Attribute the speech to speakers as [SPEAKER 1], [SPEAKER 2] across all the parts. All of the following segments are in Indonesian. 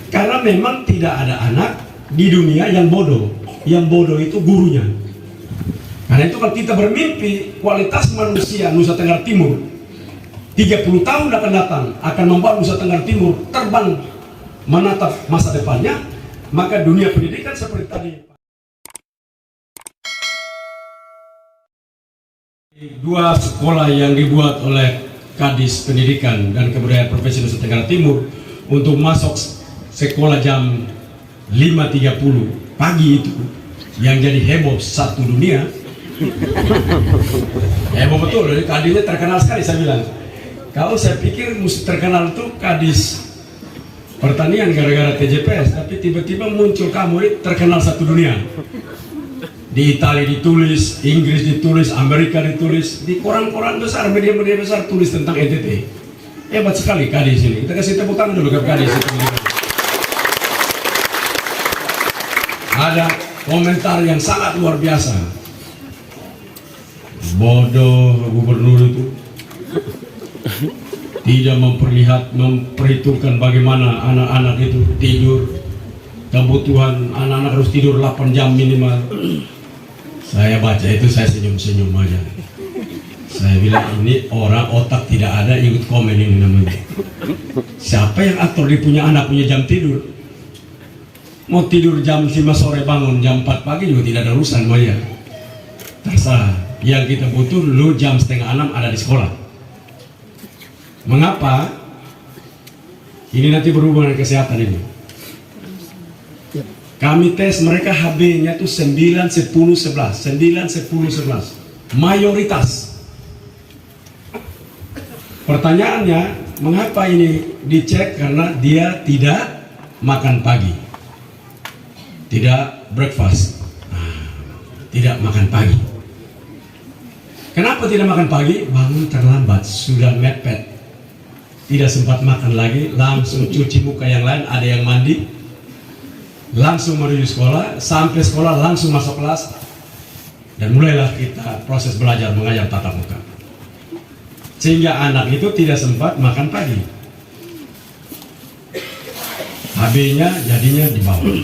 [SPEAKER 1] Karena memang tidak ada anak di dunia yang bodoh. Yang bodoh itu gurunya. Karena itu kalau kita bermimpi kualitas manusia Nusa Tenggara Timur 30 tahun akan datang akan membawa Nusa Tenggara Timur terbang menatap masa depannya, maka dunia pendidikan seperti tadi. Dua sekolah yang dibuat oleh Kadis Pendidikan dan Kebudayaan Provinsi Nusa Tenggara Timur untuk masuk sekolah jam 5.30 pagi itu yang jadi heboh satu dunia. Heboh betul, Kadisnya terkenal sekali. Saya bilang, kalau saya pikir mesti terkenal itu Kadis Pertanian gara-gara TJPS, tapi tiba-tiba muncul kamu terkenal satu dunia. Di Italia ditulis, Inggris ditulis, Amerika ditulis, di koran-koran besar, media-media besar tulis tentang NTT. Hebat sekali Kadis ini. Kita kasih tepuk tangan dulu ke Kadis itu. Ada komentar yang sangat luar biasa. Bodoh gubernur itu. Tidak memperhitungkan bagaimana anak-anak itu tidur. Kebutuhan anak-anak harus tidur 8 jam minimal. Saya baca itu saya senyum-senyum aja. Saya bilang ini orang otak tidak ada, ikut komen ini namanya. Siapa yang atur dia punya anak punya jam tidur? Mau tidur jam 5 sore bangun jam 4 pagi juga tidak ada urusan Maya. Terserah. Yang kita butuh lu jam 5:30 ada di sekolah. Mengapa? Ini nanti berhubungan dengan kesehatan ini. Kami tes mereka HB-nya tuh 9, 10, 11 9, 10, 11 mayoritas. Pertanyaannya, mengapa ini dicek? Karena dia tidak makan pagi, tidak breakfast, tidak makan pagi. Kenapa tidak makan pagi? Bangun terlambat, sudah mepet, tidak sempat makan lagi, langsung cuci muka yang lain, ada yang mandi, langsung menuju sekolah, sampai sekolah langsung masuk kelas, dan mulailah kita proses belajar mengajar tatap muka. Sehingga anak itu tidak sempat makan pagi. HB-nya jadinya di bawah.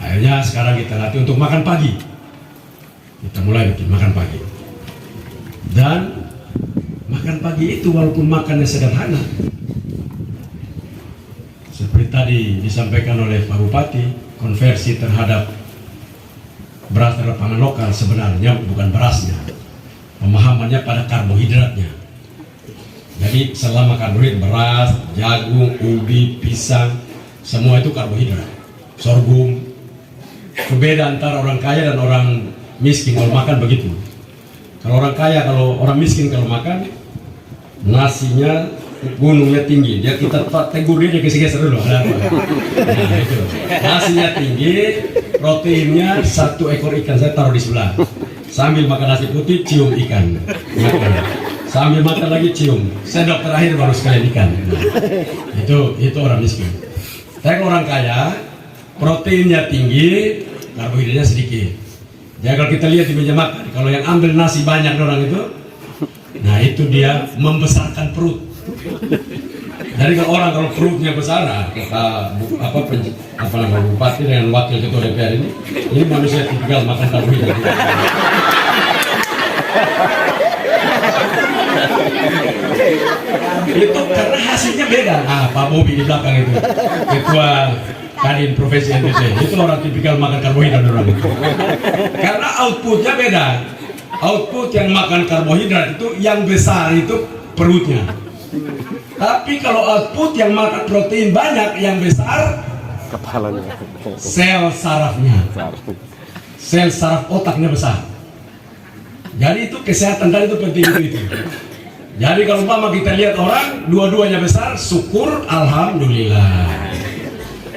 [SPEAKER 1] Akhirnya sekarang kita latih untuk makan pagi. Kita mulai bikin makan pagi. Dan makan pagi itu walaupun makannya sederhana, seperti tadi disampaikan oleh Pak Bupati, konversi terhadap beras terhadap pangan lokal sebenarnya bukan berasnya, pemahamannya pada karbohidratnya. Jadi selama karbohidrat, beras, jagung, ubi, pisang, semua itu karbohidrat. Sorghum. Berbeda antara orang kaya dan orang miskin kalau makan begitu. Kalau orang kaya, kalau orang miskin kalau makan nasinya gunungnya tinggi, dia kita tegur dia geser-geser dulu. Ada apa? Nah, itu. Nasinya tinggi, proteinnya 1 ekor ikan saya taruh di sebelah. Sambil makan nasi putih, cium ikan. Makan. Sambil makan lagi cium. Sendok terakhir baru sekalian ikan. Nah, itu orang miskin. Tapi orang kaya, proteinnya tinggi, karbohidratnya sedikit. Jadi kalau kita lihat di meja makan, kalau yang ambil nasi banyak orang itu, nah itu dia membesarkan perut. Jadi kalau perutnya besar, apa nama bupati dengan wakil ketua DPR ini manusia tipikal makan karbohidrat. Itu karena hasilnya beda. Pak Bobi di belakang itu, ketua Kadin Provinsi NTT, itu orang tipikal makan karbohidrat orang itu. Karena outputnya beda. Output yang makan karbohidrat itu yang besar itu perutnya. Tapi kalau output yang makan protein banyak, yang besar kepalanya, sel sarafnya, sel saraf otaknya besar. Jadi itu kesehatan tadi itu penting itu. Jadi kalau umpama kita lihat orang dua-duanya besar, syukur alhamdulillah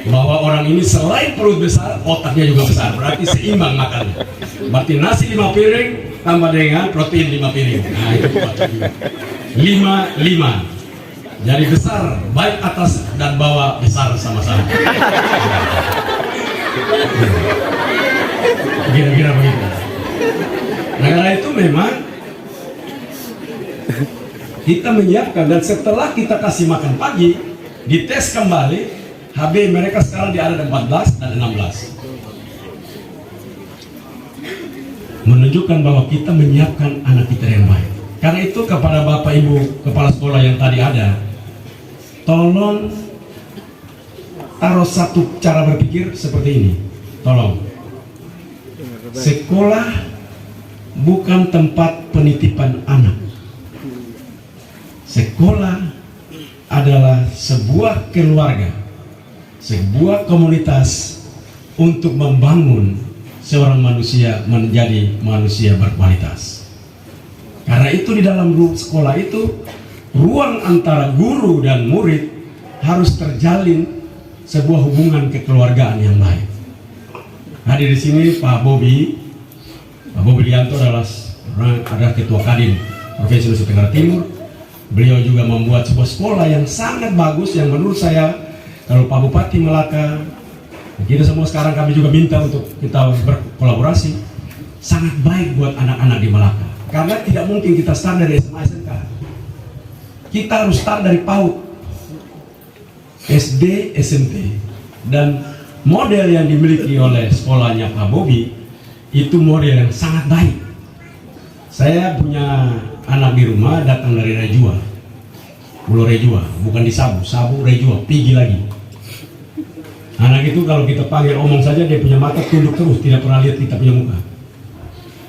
[SPEAKER 1] bahwa orang ini selain perut besar, otaknya juga besar. Berarti seimbang makannya. Berarti nasi 5 piring tambah dengan protein 5 piring. Nah itu 5. Jadi besar, baik atas dan bawah besar sama-sama. Kira-kira begitu. Nah karena itu memang kita menyiapkan, dan setelah kita kasih makan pagi, dites kembali, HB mereka sekarang di ada 14 dan 16. Menunjukkan bahwa kita menyiapkan anak kita yang baik. Karena itu kepada Bapak Ibu Kepala Sekolah yang tadi ada, tolong taruh satu cara berpikir seperti ini. Tolong, sekolah bukan tempat penitipan anak. Sekolah adalah sebuah keluarga, sebuah komunitas untuk membangun seorang manusia menjadi manusia berkualitas. Karena itu di dalam sekolah itu ruang antara guru dan murid harus terjalin sebuah hubungan kekeluargaan yang baik. Hadir di sini Pak Bobi Lianto adalah ketua Kadin Provinsi Nusa Tenggara Timur. Beliau juga membuat sebuah sekolah yang sangat bagus yang menurut saya kalau Pak Bupati Melaka, kita semua sekarang kami juga minta untuk kita berkolaborasi, sangat baik buat anak-anak di Melaka. Karena tidak mungkin kita start dari SMA SMK. Kita harus start dari PAUD, SD, SMP. Dan model yang dimiliki oleh sekolahnya Pak Bobi itu model yang sangat baik. Saya punya anak di rumah datang dari Rejua, Pulau Rejua, bukan di Sabu, Rejua, Pigi lagi. Anak itu kalau kita panggil omong saja dia punya mata tunduk terus, tidak pernah lihat kita punya muka.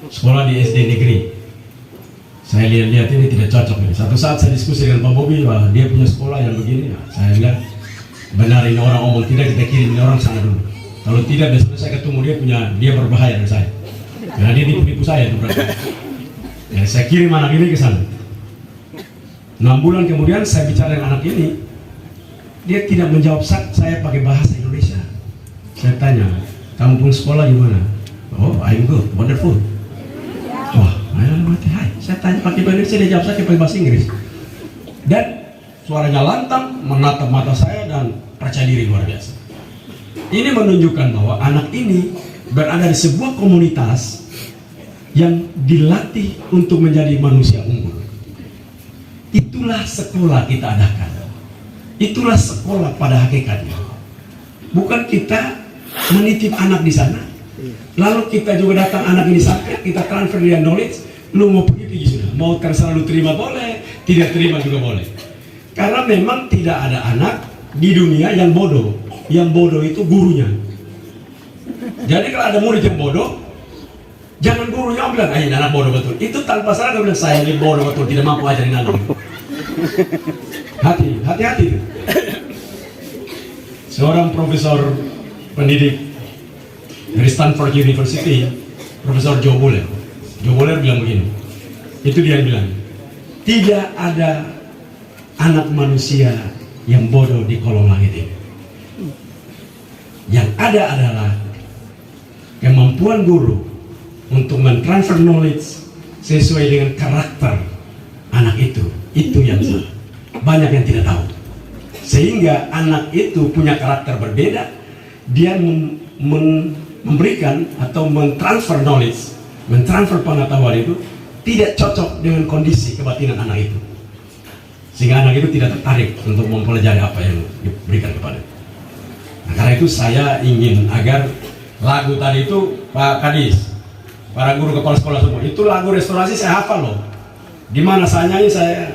[SPEAKER 1] Sekolah di SD negeri. Saya lihat ini tidak cocok ini. Satu saat saya diskusi dengan Pak Bobi, wah dia punya sekolah yang begini. Nah, saya bilang benar ini orang omong tidak, kita kirim ini orang sana dulu. Kalau tidak besok saya ketemu dia berbahaya dengan saya. Karena dia nipu saya itu berarti. Ya, saya kirim anak ini ke sana. 6 bulan kemudian saya bicara dengan anak ini, dia tidak menjawab saya pakai bahasa Indonesia. Saya tanya, kamu pun sekolah di mana? Oh, I'm good, wonderful. Wah, hai. Saya tanya pakai bahasa Indonesia, dia jawab saya pakai bahasa Inggris. Dan suaranya lantang, menatap mata saya dan percaya diri luar biasa. Ini menunjukkan bahwa anak ini berada di sebuah komunitas yang dilatih untuk menjadi manusia unggul. Itulah sekolah kita adakan. Itulah sekolah pada hakikatnya. Bukan kita menitip anak di sana, lalu kita juga datang anak ini sampai kita transfer dia knowledge. Lu mau pergi sudah, mau terserah lu terima boleh, tidak terima juga boleh. Karena memang tidak ada anak di dunia yang bodoh. Yang bodoh itu gurunya. Jadi kalau ada murid yang bodoh, jangan gurunya bilang, ini anak bodoh betul. Itu tanpa salah dia bilang, saya ini bodoh betul, tidak mampu ajarin anak. Hati-hati. Seorang profesor pendidik dari Stanford University, Profesor Joe Buller bilang begini. Itu dia bilang, tidak ada anak manusia yang bodoh di kolong langit ini. Yang ada adalah kemampuan guru untuk mentransfer knowledge sesuai dengan karakter anak itu. Itu yang salah. Banyak yang tidak tahu. Sehingga anak itu punya karakter berbeda. Dia memberikan atau mentransfer knowledge, mentransfer pengetahuan itu tidak cocok dengan kondisi kebatinan anak itu. Sehingga anak itu tidak tertarik untuk mempelajari apa yang diberikan kepadanya. Nah, karena itu saya ingin agar lagu tadi itu Pak Kadis, para guru kepala sekolah semua, itu lagu restorasi saya hafal loh. Di mana saya nyanyi saya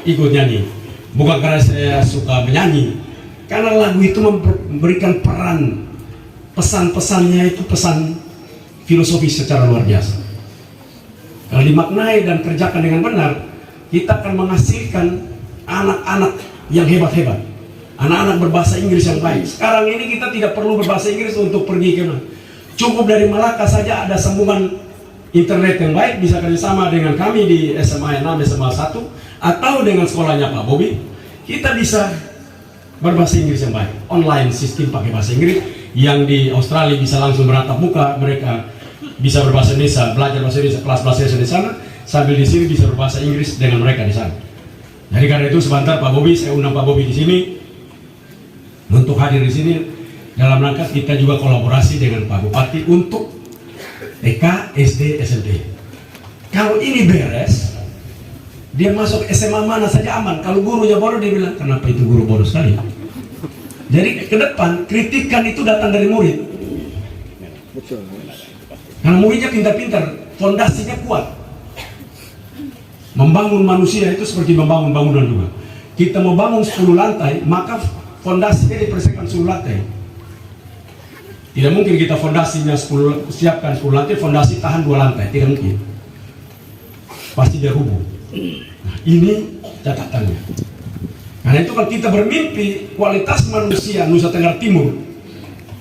[SPEAKER 1] ikut nyanyi. Bukan karena saya suka menyanyi, karena lagu itu memberikan peran, pesan-pesannya itu pesan filosofis secara luar biasa. Kalau dimaknai dan kerjakan dengan benar, kita akan menghasilkan anak-anak yang hebat-hebat. Anak-anak berbahasa Inggris yang baik. Sekarang ini kita tidak perlu berbahasa Inggris untuk pergi ke mana. Cukup dari Melaka saja ada sambungan internet yang baik, bisa kerjasama dengan kami di SMA 6, SMA 1, atau dengan sekolahnya Pak Bobi. Kita bisa berbahasa Inggris yang baik. Online sistem pakai bahasa Inggris. Yang di Australia bisa langsung beratap muka, mereka bisa berbahasa Indonesia, belajar bahasa Indonesia, kelas bahasa Indonesia di sana, sambil di sini bisa berbahasa Inggris dengan mereka di sana. Jadi karena itu sebentar Pak Bobi, saya undang Pak Bobi di sini untuk hadir di sini dalam rangka kita juga kolaborasi dengan Pak Bupati untuk TK, SD, SMP. Kalau ini beres, dia masuk SMA mana saja aman. Kalau gurunya bodoh dia bilang, kenapa itu guru bodoh sekali? Jadi ke depan kritikan itu datang dari murid.
[SPEAKER 2] Betul.
[SPEAKER 1] Karena muridnya pintar-pintar, fondasinya kuat. Membangun manusia itu seperti membangun bangunan juga. Kita mau bangun 10 lantai, maka fondasinya dipersiapkan 10 lantai. Tidak mungkin kita fondasinya siapkan 10 lantai, fondasi tahan 2 lantai, tidak mungkin. Pasti dia rubuh. Nah, ini catatannya. Karena itu kalau kita bermimpi kualitas manusia Nusa Tenggara Timur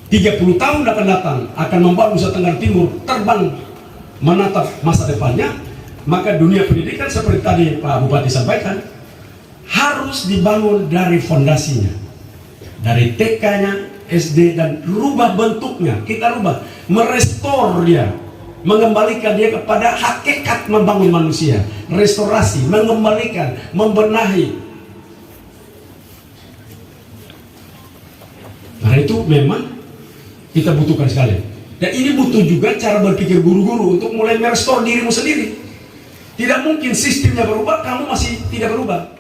[SPEAKER 1] 30 tahun akan datang akan membawa Nusa Tenggara Timur terbang menatap masa depannya, maka dunia pendidikan seperti tadi Pak Bupati sampaikan harus dibangun dari fondasinya, dari TK-nya, SD, dan rubah bentuknya. Kita rubah, merestor dia, mengembalikan dia kepada hakikat membangun manusia, restorasi, mengembalikan, membenahi. Nah itu memang kita butuhkan sekali. Dan ini butuh juga cara berpikir guru-guru untuk mulai merestore dirimu sendiri. Tidak mungkin sistemnya berubah, kamu masih tidak berubah.